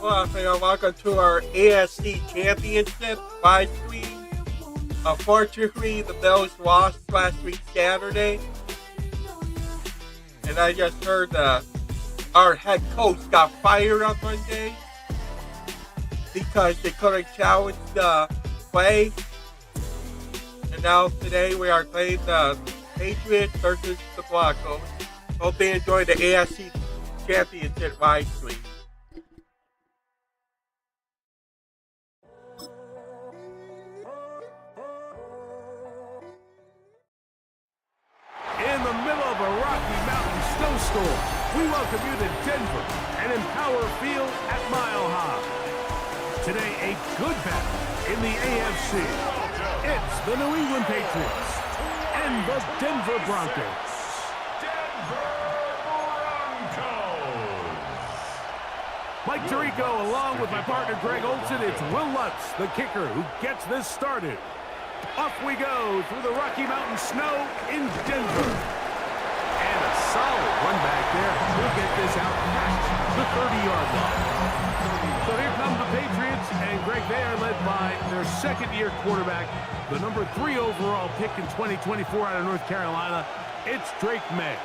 Welcome to our AFC Championship live stream. Unfortunately, the Bills lost last week Saturday. And I just heard our head coach got fired on Monday because they couldn't challenge the play. And now today we are playing the Patriots versus the Broncos. Hope you enjoy the AFC Championship live stream. In the middle of a Rocky Mountain snowstorm, we welcome you to Denver and Empower Field at Mile High. Today, a good battle in the AFC. It's the New England Patriots and the Denver Broncos. Mike Tirico, along with my partner Greg Olson, it's Will Lutz, the kicker, who gets this started. Off we go through the Rocky Mountain snow in Denver. And a solid run back there. We'll get this out past the 30-yard line. So here come the Patriots, and Greg, they are led by their second-year quarterback, the number 3 overall pick in 2024 out of North Carolina. It's Drake May.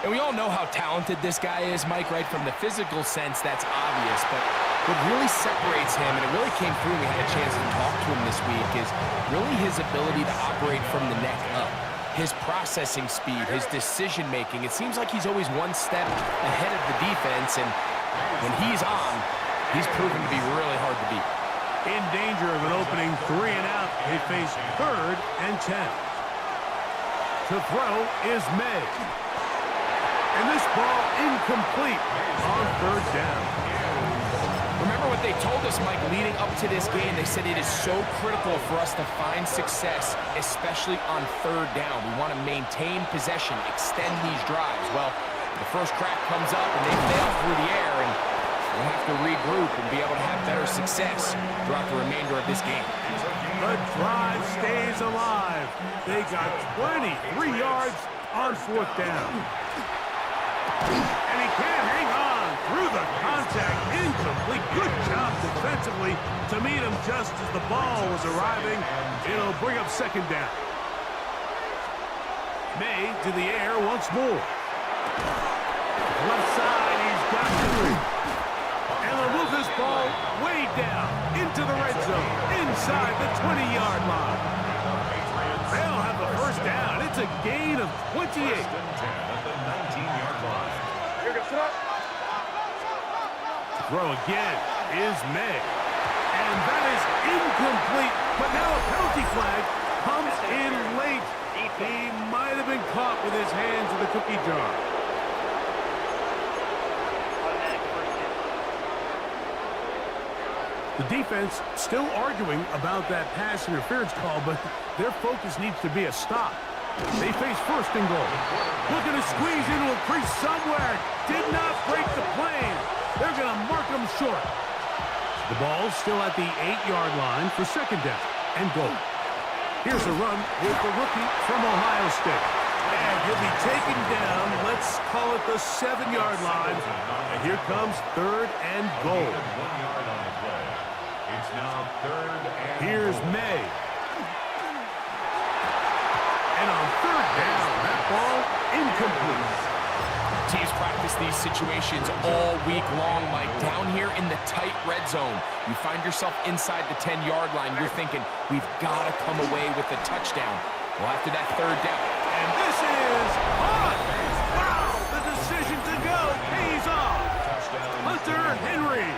And we all know how talented this guy is, Mike, right? From the physical sense, that's obvious. But what really separates him, and it really came through when we had a chance to talk to him this week, is really his ability to operate from the neck up. His processing speed, his decision-making. It seems like he's always one step ahead of the defense, and when he's on, he's proven to be really hard to beat. In danger of an opening 3 and out, they face 3rd and 10. To throw is May. And this ball incomplete on 3rd down. Remember what they told us, Mike, leading up to this game. They said it is so critical for us to find success, especially on 3rd down. We want to maintain possession, extend these drives. Well, the first crack comes up and they fail through the air, and we'll have to regroup and be able to have better success throughout the remainder of this game. The drive stays alive. They got 23 yards on 4th down. And he can't hang on through the contact. Incomplete. Good job defensively to meet him just as the ball was arriving. It'll bring up 2nd down. May to the air once more. Left side, he's got Henry. And they'll move this ball way down into the red zone, inside the 20-yard line. They'll have the 1st down. It's a gain of 28. Throw again is May. And that is incomplete. But now a penalty flag comes in late. He might have been caught with his hands in the cookie jar. The defense still arguing about that pass interference call, but their focus needs to be a stop. They face 1st and goal. Looking to squeeze into a crease somewhere. Did not break the plane. They're going to mark them short. The ball's still at the 8-yard line for 2nd down and goal. Here's a run with the rookie from Ohio State. And he'll be taken down, let's call it the 7-yard line. And here comes 3rd and goal. It's now 3rd and here's May. And on 3rd down, that ball incomplete. Teams practice these situations all week long, Mike. Down here in the tight red zone, you find yourself inside the 10-yard line. You're thinking, we've got to come away with a touchdown. Well, after that 3rd down. And this is on. Wow, the decision to go pays off. Hunter Henry.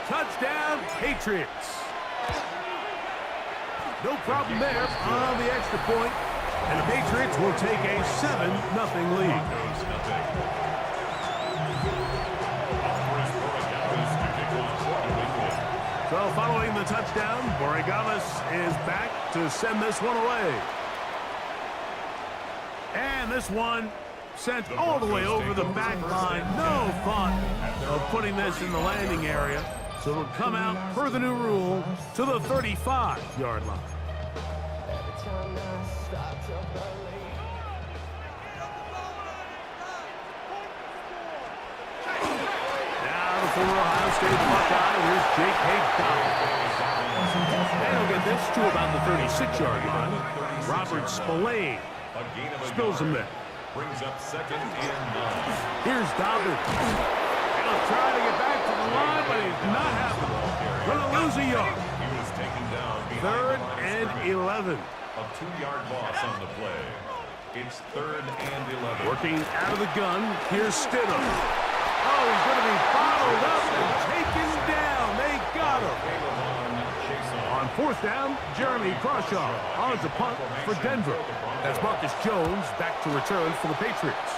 Touchdown, Patriots. No problem there on the extra point. And the Patriots will take a 7-0 lead. So following the touchdown, Borregales is back to send this one away. And this one sent all the way over the back line. No thought of putting this in the landing area. So it'll come out, per the new rule, to the 35-yard line. Now the former Ohio State Buckeye. Here's Jake Hayes. And he'll get this to about the 36-yard line. Robert Spillane spills him there. Brings up 2nd and 9. Here's Dobbins. He'll try to get back to the line, but he's not happening. Going to lose a yard. He was taken down. 3rd and 11. A 2-yard loss on the play. It's 3rd and 11. Working out of the gun. Here's Stidham. Oh, he's going to be bottled up and taken down. They got him. On 4th down, Jeremy Crawshaw on the punt for Denver. That's Marcus Jones back to return for the Patriots.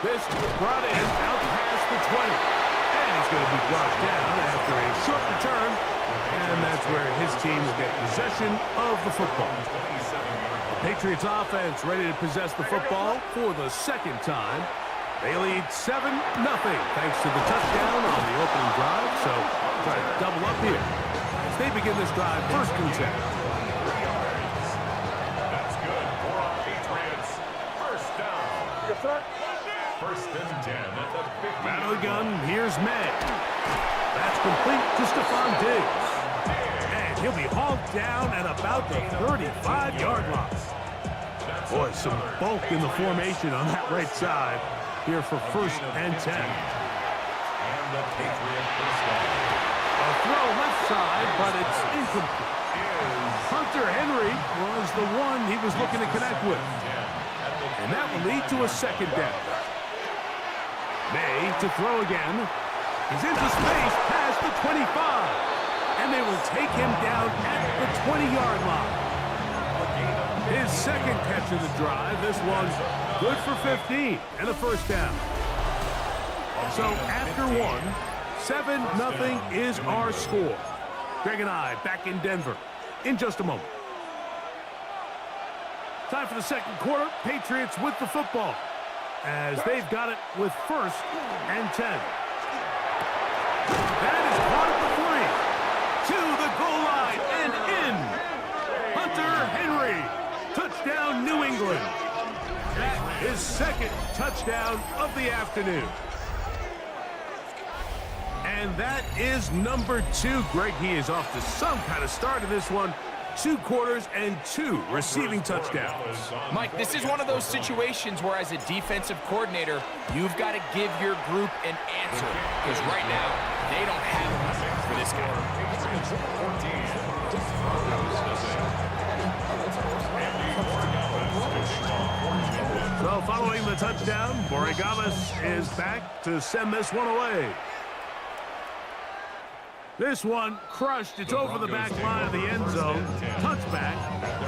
This brought in out past the 20. And he's going to be brought down after a short return. And that's where his team will get possession of the football. Patriots offense ready to possess the football for the 2nd time. They lead 7-0 thanks to the touchdown on the opening drive. So try to double up here as they begin this drive. 1st and 10. That's good for our Patriots. 1st down. 1st and 10 at the 50. Battle of the gun. Here's May. That's complete to Stephon Diggs. And he'll be hauled down at about the 35-yard line. Boy, some bulk in the formation on that right side here for 1st and 10. And the Patriot first down. A throw left side, but it's incomplete. Hunter Henry was the one he was looking to connect with. And that will lead to a 2nd down. May to throw again. He's into space past the 25. And they will take him down at the 20-yard line. His 2nd catch of the drive. This one's good for 15 and a 1st down. So after 7-0 is our score. Greg and I back in Denver in just a moment. Time for the 2nd quarter. Patriots with the football as they've got it with 1st and 10. That is part of the 3 to the goal line and in. Hunter Henry, touchdown New England. That is 2nd touchdown of the afternoon. And that is number 2. Greg, he is off to some kind of start in this one. 2 quarters and 2 receiving touchdowns. Mike, this is one of those situations where as a defensive coordinator, you've got to give your group an answer. Because right now, they don't have one for this guy. So following the touchdown, Borregales is back to send this one away. This one crushed. It's over the back line of the end zone. Touchback.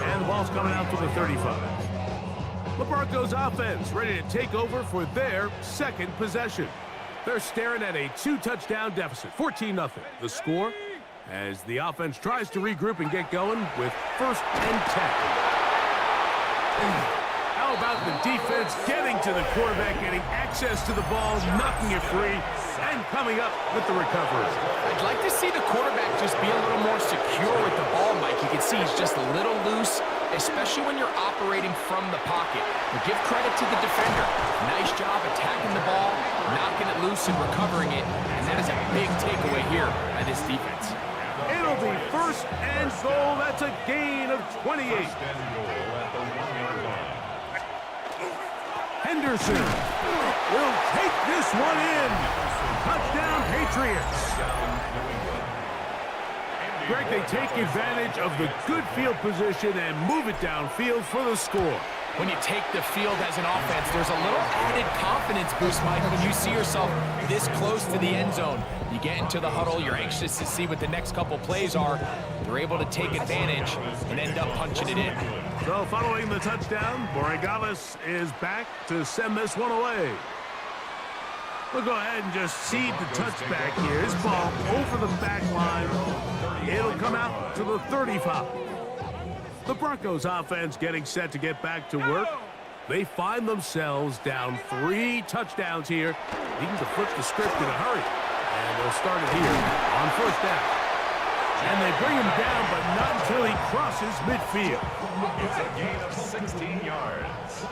And the ball's coming out to the 35. The Broncos offense ready to take over for their 2nd possession. They're staring at a 2-touchdown deficit. 14-0. The score as the offense tries to regroup and get going with 1st and 10. How about the defense getting to the quarterback, getting access to the ball, knocking it free, and coming up with the recovery. I'd like to see the quarterback just be a little more secure with the ball, Mike. You can see he's just a little loose, especially when you're operating from the pocket. But give credit to the defender. Nice job attacking the ball, knocking it loose and recovering it. And that is a big takeaway here by this defense. It'll be 1st and goal. That's a gain of 28. Henderson will take this one in. Touchdown, Patriots. Greg, they take advantage of the good field position and move it downfield for the score. When you take the field as an offense, there's a little added confidence boost, Mike, when you see yourself this close to the end zone. You get into the huddle, you're anxious to see what the next couple plays are. You're able to take advantage and end up punching it in. So following the touchdown, Borregales is back to send this one away. We'll go ahead and just seed the touchback here. His ball over the back line. It'll come out to the 35. The Broncos offense getting set to get back to work. They find themselves down 3 touchdowns here, needing to flip the script in a hurry. And they'll start it here on 1st down. And they bring him down, but not until he crosses midfield. It's a gain of 16 yards.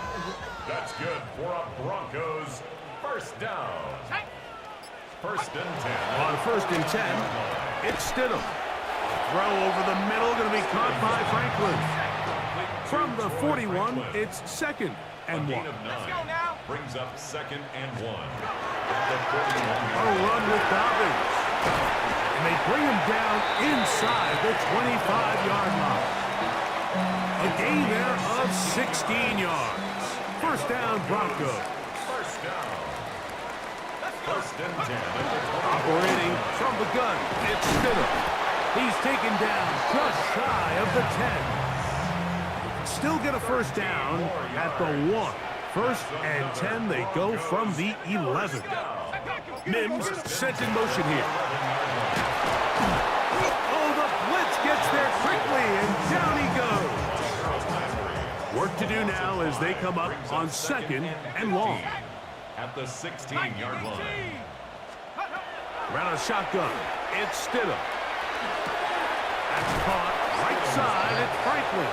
That's good for a Broncos 1st First down. First and 10. On first and 10, it's Stidham. Throw over the middle, going to be caught by Franklin. From the 41, it's second and 1. Let's go now. Brings up second and 1. A run with Dobbins. And they bring him down inside the 25-yard line. A gain there of 16 yards. First down, Broncos. First down. First and 10. Operating from the gun, it's Stidham. He's taken down just shy of the 10. Still get a first down at the 1. First and 10, they go from the 11. Mims sent in motion here. Oh, the blitz gets there quickly, and down he goes. Work to do now as they come up on second and long. At the 16-yard line. Around a shotgun, it's Stidham. That's caught right side at Franklin.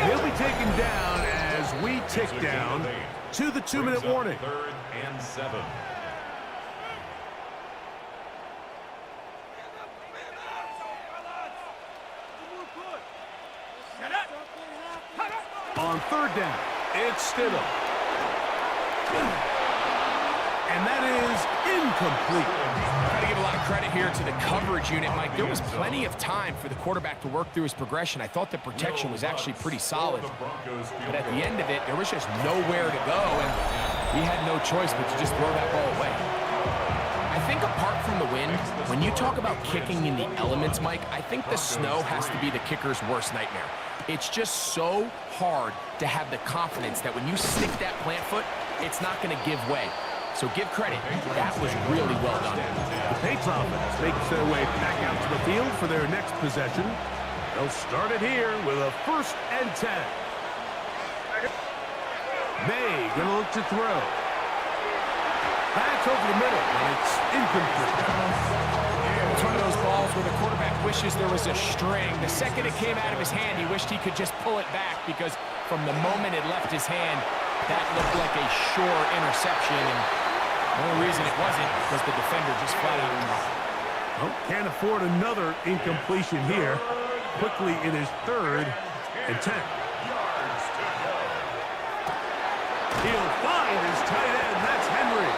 He'll be taken down as we tick down to the 2-minute warning. Third and 7. On third down, it's Stidham. And that is incomplete. Got to give a lot of credit here to the coverage unit, Mike. There was plenty of time for the quarterback to work through his progression. I thought the protection was actually pretty solid. But at the end of it, there was just nowhere to go, and he had no choice but to just throw that ball away. I think apart from the wind, when you talk about kicking in the elements, Mike, I think the snow has to be the kicker's worst nightmare. It's just so hard to have the confidence that when you stick that plant foot, it's not going to give way. So give credit. That was really well done. The Patriots offense makes their way back out to the field for their next possession. They'll start it here with a first and 10. May going to look to throw. Pass over the middle, and it's incomplete. It's one of those balls where the quarterback wishes there was a string. The second it came out of his hand, he wished he could just pull it back because from the moment it left his hand, that looked like a sure interception. And the only reason it wasn't was the defender just flat out missed. Oh, can't afford another incompletion here. Quickly in his third and 10. He'll find his tight end. That's Henry.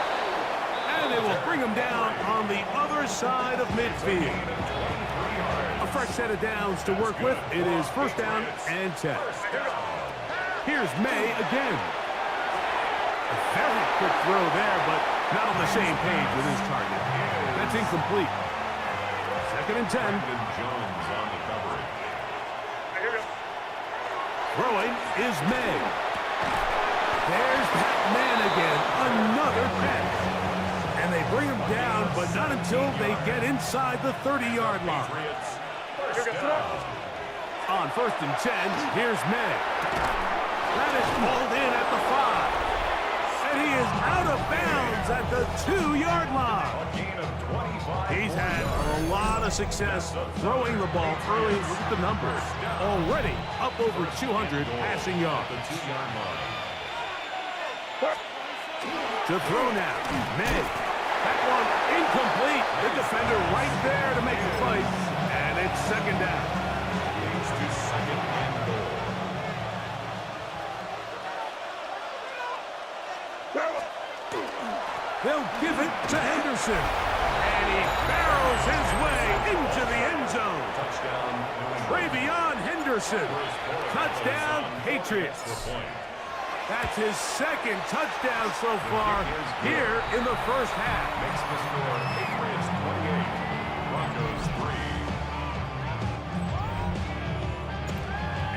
And they will bring him down on the other side of midfield. A fresh set of downs to work with. It is first down and 10. Here's May again. A very quick throw there, but not on the same page with his target. That's incomplete. Second and 10. Jones on the coverage. Throwing is May. There's that man again. Another catch. And they bring him down, but not until they get inside the 30-yard line. On first and 10, here's May. That is pulled in at the 5. And he is out of bounds at the 2-yard line. He's had a lot of success throwing the ball early. Look at the numbers. Already up over 200 passing yards. To throw now, May. That one incomplete. The defender right there to make the fight. And it's second down. Gains to second and goal. They'll give it to Henderson. And he barrels his way into the end zone. Touchdown. Travion Henderson. Touchdown, Patriots. That's his second touchdown so far here in the first half. Makes the score Patriots 28, Broncos 3.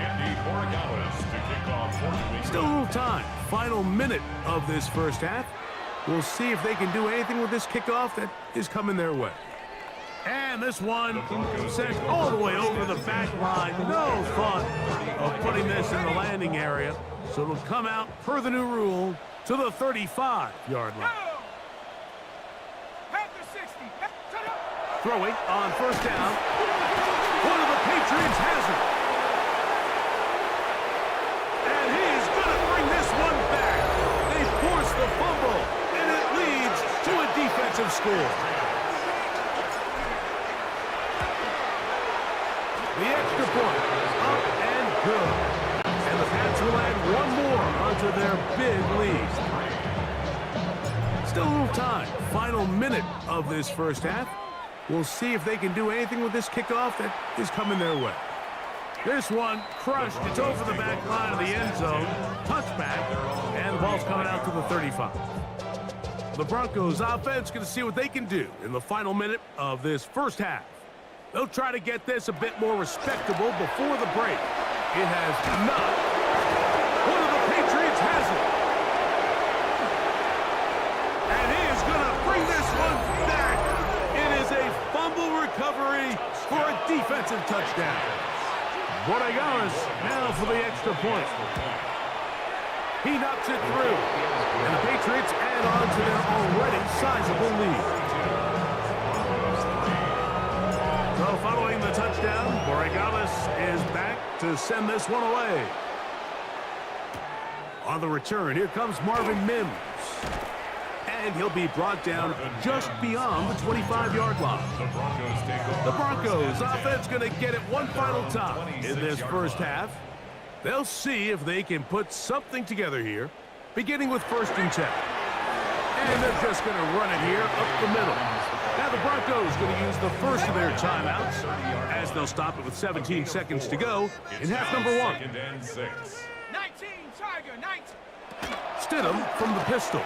Andy Borregales to kick off for New England. Still a little time. Final minute of this first half. We'll see if they can do anything with this kickoff that is coming their way. And this one sent all the way over the back line. No thought of putting this in the landing area. So it'll come out, per the new rule, to the 35-yard line. Throwing on first down. One of the Patriots has it. And he's going to bring this one back. They force the fumble. And score. The extra point, up and good. And the Pats will add one more onto their big lead. Still a little time. Final minute of this first half. We'll see if they can do anything with this kickoff that is coming their way. This one crushed. It's over the back line of the end zone. Touchback. And the ball's coming out to the 35. The Broncos offense going to see what they can do in the final minute of this first half. They'll try to get this a bit more respectable before the break. It has not. One of the Patriots has it. And he is going to bring this one back. It is a fumble recovery for a defensive touchdown. Broncos now for the extra point. He knocks it through. And the Patriots add on to their already sizable lead. So following the touchdown, Broncos is back to send this one away. On the return, here comes Marvin Mims. And he'll be brought down just beyond the 25-yard line. The Broncos offense going to get it one final time in this first half. They'll see if they can put something together here, beginning with 1st and 10. And they're just going to run it here up the middle. Now the Broncos going to use the first of their timeouts as they'll stop it with 17 seconds to go in half number 1. 2nd and 6. 19, Tiger, 19. Stidham from the pistol.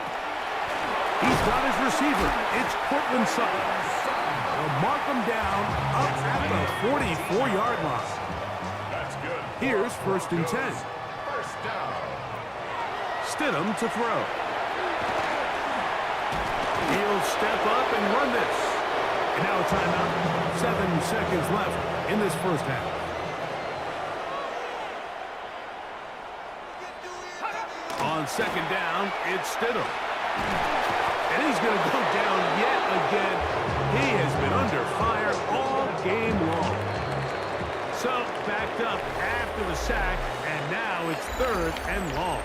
He's got his receiver. It's Cortland Sutton. They'll mark him down up at the 44-yard line. That's good. Here's 1st and 10. First down. Stidham to throw. He'll step up and run this. And now a timeout. 7 seconds left in this first half. On 2nd down, it's Stidham. And he's going to go down yet again. He has been under fire all game long. So, backed up after the sack, and now it's 3rd and long.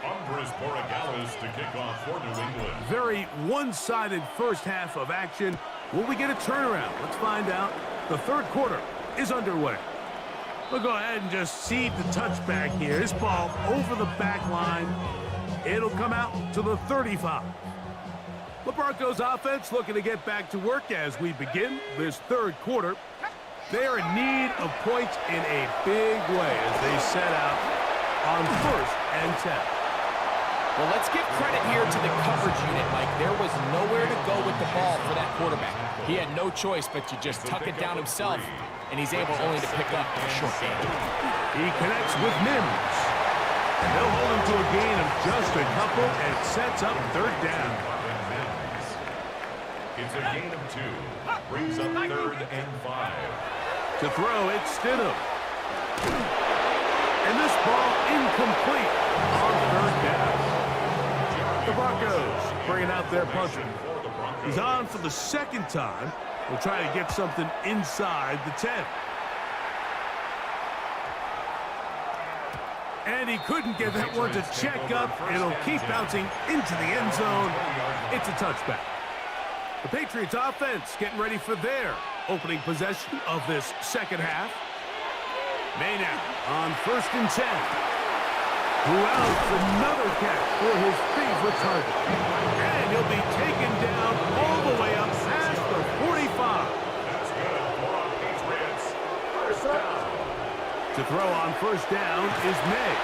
Andres Borregales to kick off for New England. Very one-sided first half of action. Will we get a turnaround? Let's find out. The 3rd quarter is underway. We'll go ahead and just seed the touchback here. This ball over the back line. It'll come out to the 35. The Broncos offense looking to get back to work as we begin this 3rd quarter. They are in need of points in a big way as they set out on 1st and 10. Well, let's give credit here to the coverage unit, Mike. There was nowhere to go with the ball for that quarterback. He had no choice but to just tuck it down himself, and he's able only to pick up a short gain. He connects with Mims. And they'll hold him to a gain of just a couple and sets up 3rd down. It's a gain of 2. Brings up 3rd and 5. To throw, it's Stidham. And this ball incomplete on 3rd down. The Broncos bringing out their punter. He's on for the 2nd time. We'll try to get something inside the 10. And he couldn't get that one to check up. It'll keep bouncing into the end zone. It's a touchback. The Patriots offense getting ready for their opening possession of this 2nd half. May now on 1st and 10. Who else? Another catch for his favorite target. And he'll be taken down all the way up past the 45. That's good for our Patriots. First down. To throw on 1st down is May.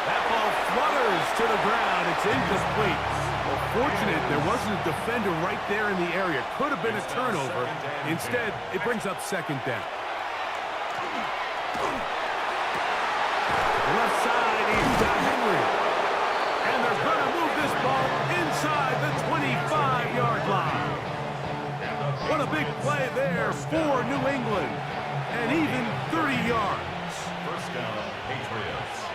That ball flutters to the ground. It's incomplete. Well, fortunate there wasn't a defender right there in the area. Could have been a turnover. Instead, it brings up 2nd down. Left side, he's got Henry. And they're going to move this ball inside the 25-yard line. What a big play there for New England. And even 30 yards. First down, Patriots.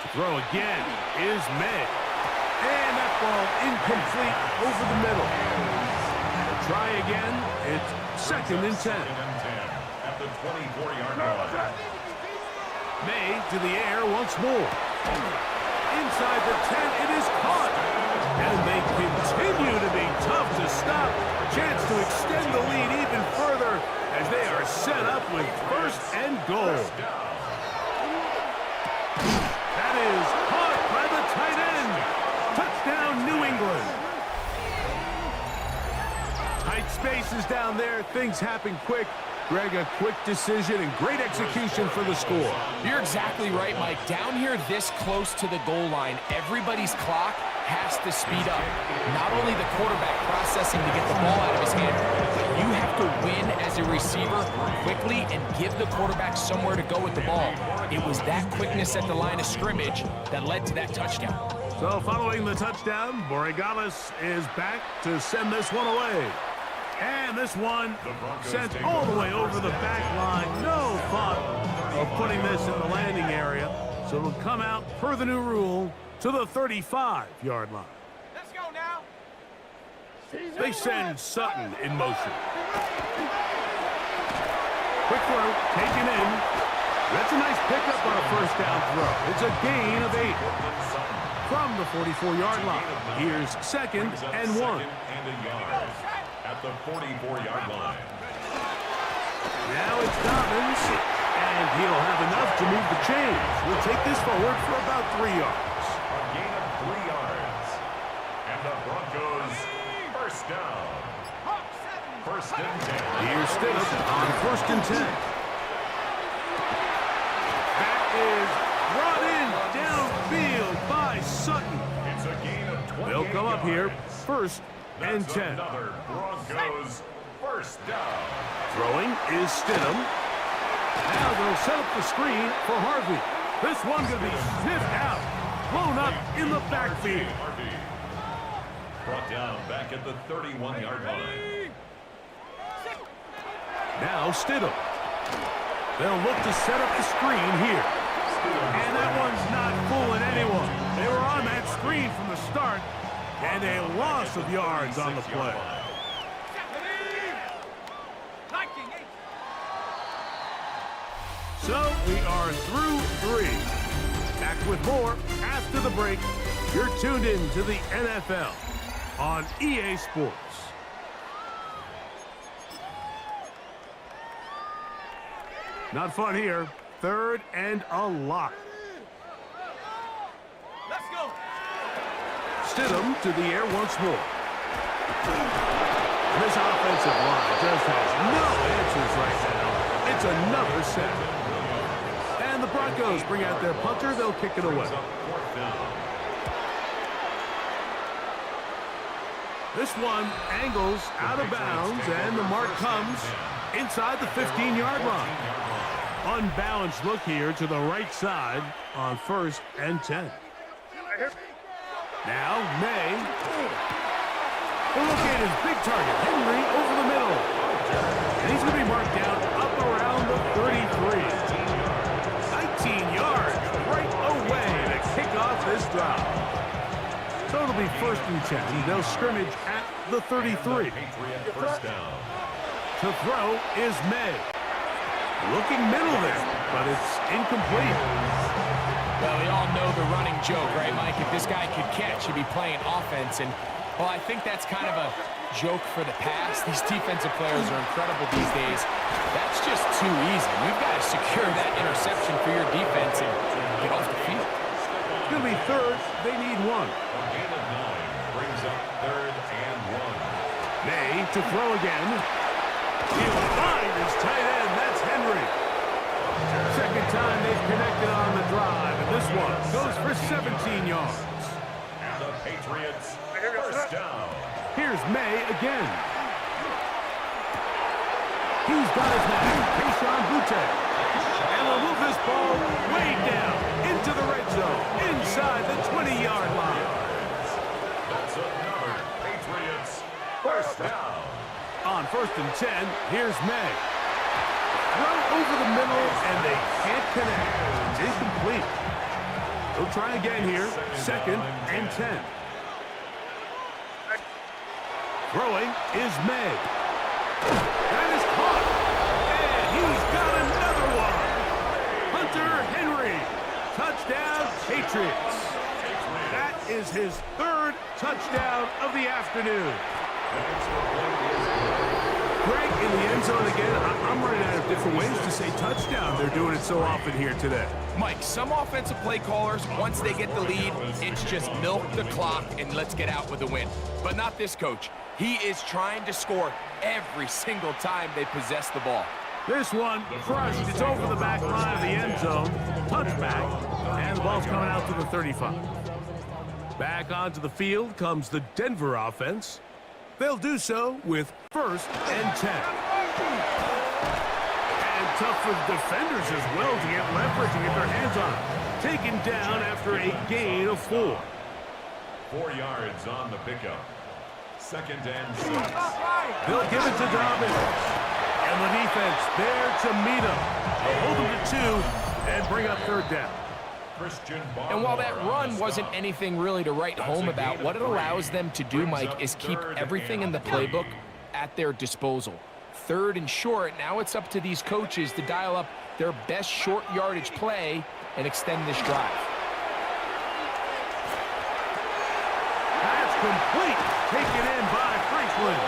To throw again is May. And that ball incomplete over the middle. Try again. It's 2nd and 10. 2nd and 10 at the 24-yard line. May to the air once more. inside the 10. It is caught. And they continue to be tough to stop. Chance to extend the lead even further as they are set up with first and goal. That is caught by the tight end. Touchdown, New England. Tight spaces down there. Things happen quick. Greg, a quick decision and great execution for the score. You're exactly right, Mike. Down here this close to the goal line, everybody's clock has to speed up. Not only the quarterback processing to get the ball out of his hand, but you have to win as a receiver quickly and give the quarterback somewhere to go with the ball. It was that quickness at the line of scrimmage that led to that touchdown. So following the touchdown, Borregales is back to send this one away. And this one sent all the way over the back line. No thought of putting this in the landing area. So it'll come out, per the new rule, to the 35-yard line. Let's go now. They send Sutton in motion. Quick throw, taken in. That's a nice pickup on a first down throw. It's a gain of 8 from the 44-yard line. Here's 2nd and 1. At the 44-yard line. Now it's Dobbins, and he'll have enough to move the chains. We'll take this forward for about 3 yards. A gain of 3 yards. And the Broncos first down. First and 10. Here's Stidham on 1st and 10. That is brought in downfield by Sutton. It's a gain of 20. They'll come up here, 1st and 10. Another Broncos first down. Throwing is Stidham. Now they'll set up the screen for Harvey. This one going to be sniffed out, blown up in the backfield. Harvey. Brought down back at the 31-yard line. Now Stidham. They'll look to set up the screen here. And that one's not fooling anyone. They were on that screen from the start. And a loss of yards on the play. So we are through 3. Back with more after the break. You're tuned in to the NFL on EA Sports. Not fun here. 3rd and a lot. Let's go. Stidham to the air once more. This offensive line just has no answers right now. It's another sack. And the Broncos bring out their punter. They'll kick it away. This one angles out of bounds, and the mark comes inside the 15-yard line. Unbalanced look here to the right side on 1st and 10. Now, May. He'll locate his big target, Henry, over the middle. And he's going to be marked down up around the 33. 19 yards right away to kick off this drive. So it'll be 1st and 10. They'll scrimmage at the 33. First down. To throw is May. Looking middle there, but it's incomplete. Well, we all know the running joke, right, Mike? If this guy could catch, he'd be playing offense. And, well, I think that's kind of a joke for the past. These defensive players are incredible these days. That's just too easy. You've got to secure that interception for your defense and get off the field. It's going to be 3rd. They need 1. A gain of 9 brings up 3rd and 1. May to throw again. He'll find his tight end. That's Henry. 2nd time they've connected on the drive, and this one goes for 17 yards. And the Patriots first down. Here's May again. He's got his man, Keyshawn Butte. And will move this ball way down into the red zone, inside the 20-yard line. That's another Patriots first down. On 1st and 10, here's May. Throw over the middle, and they can't connect. It's incomplete. They'll try again here. 2nd and 10. Throwing is May. That is caught. And he's got another one. Hunter Henry. Touchdown, Patriots. That is his third touchdown of the afternoon. Greg, in the end zone again. I'm running out of different ways to say touchdown. They're doing it so often here today. Mike, some offensive play callers, once they get the lead, it's just milk the clock and let's get out with a win. But not this coach. He is trying to score every single time they possess the ball. This one crushed. It's over the back line of the end zone. Touchback. And the ball's coming out to the 35. Back onto the field comes the Denver offense. They'll do so with 1st and 10. And tough for the defenders as well to get leverage and get their hands on it. Taken down after a gain of 4. 4 yards on the pickup. 2nd and 6. They'll give it to Dobbins. And the defense there to meet him. They'll hold him to 2 and bring up 3rd down. And while that run wasn't anything really to write home about, what it allows them to do, Mike, is keep everything in the playbook at their disposal. 3rd and short, now it's up to these coaches to dial up their best short yardage play and extend this drive. That's complete. Taken in by Franklin.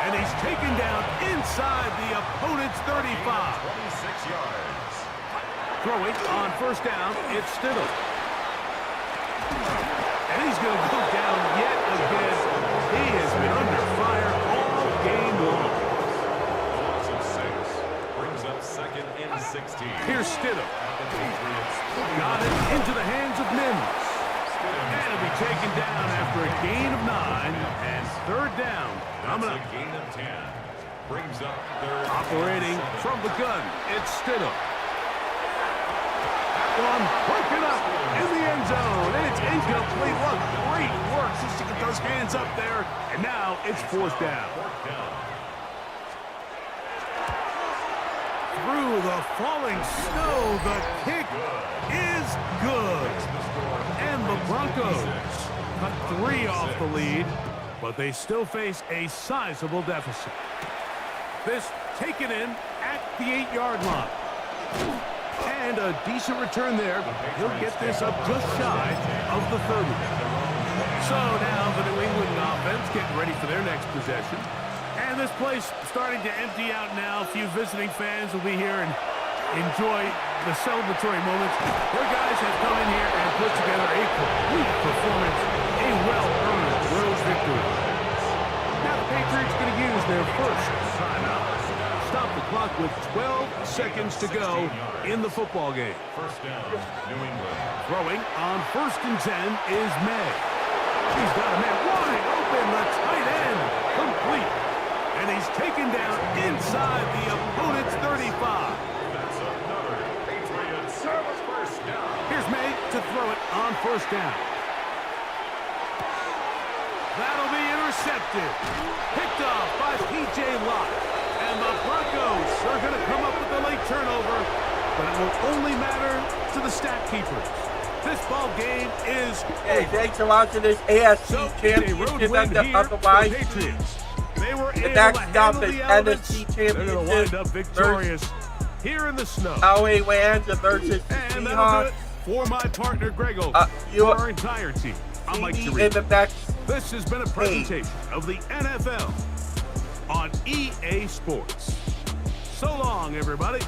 And he's taken down inside the opponent's 35. 26 yards. Throwing on 1st down, it's Stidham. And he's going to go down yet again. He has been under fire all game long. Loss of 6 brings up 2nd and 16. Here's Stidham. Got it into the hands of Mims. And it'll be taken down after a gain of 9 and 3rd down. Coming up. A gain of 10. Brings up 3rd. Operating from the gun, it's Stidham. One broken up in the end zone, and it's incomplete. What great work just to get those hands up there, and now it's 4th down. Through the falling snow, the kick is good. And the Broncos cut 3 off the lead, but they still face a sizable deficit. This taken in at the 8-yard line. And a decent return there. He'll get this up just shy of the 30. So now the New England offense getting ready for their next possession. And this place starting to empty out now. A few visiting fans will be here and enjoy the celebratory moments. Their guys have come in here and put together a complete performance, a well-earned road victory. Now the Patriots going to use their first timeout. Stop the clock with 12 seconds to go in the football game. 1st down, New England. Throwing on 1st and 10 is May. He's got a man wide open, the tight end, complete. And he's taken down inside the opponent's 35. That's another Patriots 1st down. Here's May to throw it on 1st down. That'll be intercepted. Picked off by P.J. Lott. And the Broncos are going to come up with a late turnover, but it will only matter to the stat keepers. This ball game is Hey, thanks a lot to this AFC so championship otherwise. Patriots. They were able next to stop handle is the elements. NFC They're going to wind championship up victorious here in the snow. LA Rams versus And that'll do Seahawks. it for my partner Greg Oak. You for our entire team. I'm Mike in Sharif. the next. This has been a presentation of the NFL on EA Sports. So long, everybody.